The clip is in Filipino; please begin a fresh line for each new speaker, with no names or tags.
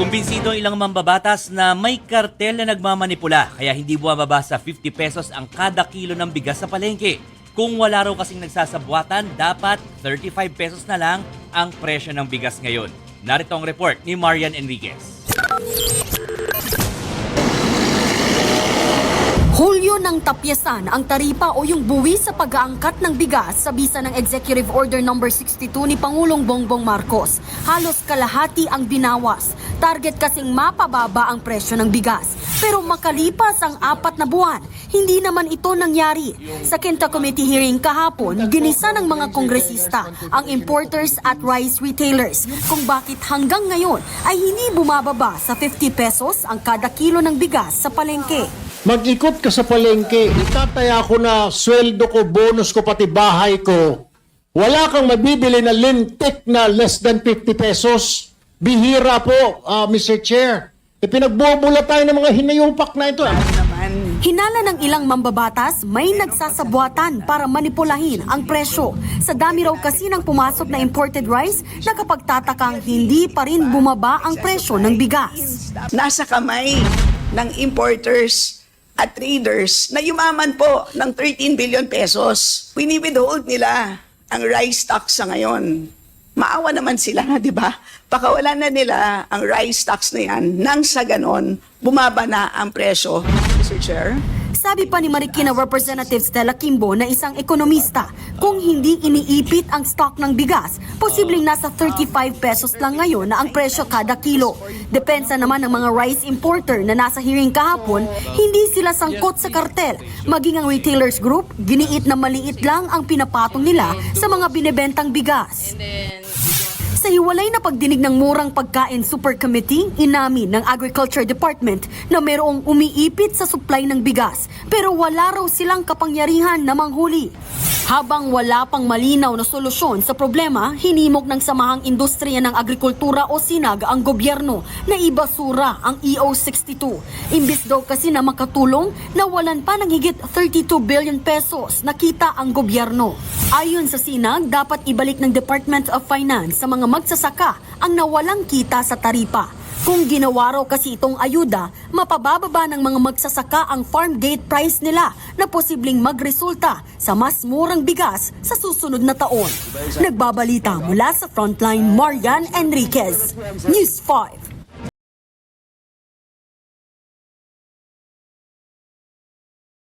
Kumbinsido ilang mambabatas na may kartel na nagmamanipula kaya hindi bumababa sa 50 pesos ang kada kilo ng bigas sa palengke. Kung wala raw kasing nagsasabuatan, dapat 35 pesos na lang ang presyo ng bigas ngayon. Narito ang report ni Marian Enriquez.
Hulyo ng tapyasan ang taripa o yung buwi sa pag-aangkat ng bigas sa bisa ng Executive Order No. 62 ni Pangulong Bongbong Marcos. Halos kalahati ang binawas. Target kasing mapababa ang presyo ng bigas. Pero makalipas ang 4 na buwan, hindi naman ito nangyari. Sa Quinta Committee hearing kahapon, ginisa ng mga kongresista ang importers at rice retailers kung bakit hanggang ngayon ay hindi bumababa sa 50 pesos ang kada kilo ng bigas sa palengke.
Mag-ikot ka sa palengke, itataya ko na sweldo ko, bonus ko, pati bahay ko. Wala kang mabibili na lintik na less than 50 pesos. Bihira po, Mr. Chair. Pinagbubula tayo ng mga hinayupak na ito.
Hinala ng ilang mambabatas, may nagsasabuatan para manipulahin ang presyo. Sa dami raw kasi ng pumasok na imported rice, nakapagtatakang hindi pa rin bumaba ang presyo ng bigas.
Nasa kamay ng importers at traders na yumaman po ng 13 billion pesos. Wini-withhold nila ang rice tax sa ngayon. Maawa naman sila, di ba? Pakawalan na nila ang rice tax na yan nang sa ganon, bumaba na ang presyo, Mr. Chair.
Sabi pa ni Marikina Representative Stella Kimbo na isang ekonomista, kung hindi iniipit ang stock ng bigas, posibleng nasa 35 pesos lang ngayon na ang presyo kada kilo. Depensa naman ng mga rice importer na nasa hearing kahapon, hindi sila sangkot sa kartel. Maging ang retailers group, giniit na maliit lang ang pinapatong nila sa mga binebentang bigas. Sa hiwalay na pagdinig ng murang pagkain super committee, inamin ng Agriculture Department na mayroong umiipit sa supply ng bigas pero wala raw silang kapangyarihan na manghuli. Habang wala pang malinaw na solusyon sa problema, hinimok ng Samahang Industriya ng Agrikultura o SINAG ang gobyerno na ibasura ang EO62. Imbis daw kasi na makatulong, nawalan pa ng higit 32 billion pesos na kita ang gobyerno. Ayon sa SINAG, dapat ibalik ng Department of Finance sa mga magsasaka ang nawalang kita sa taripa. Kung ginawa raw kasi itong ayuda, mapabababa ng mga magsasaka ang farm gate price nila na posibleng magresulta sa mas murang bigas sa susunod na taon. Nagbabalita mula sa Frontline, Marian Enriquez, News 5.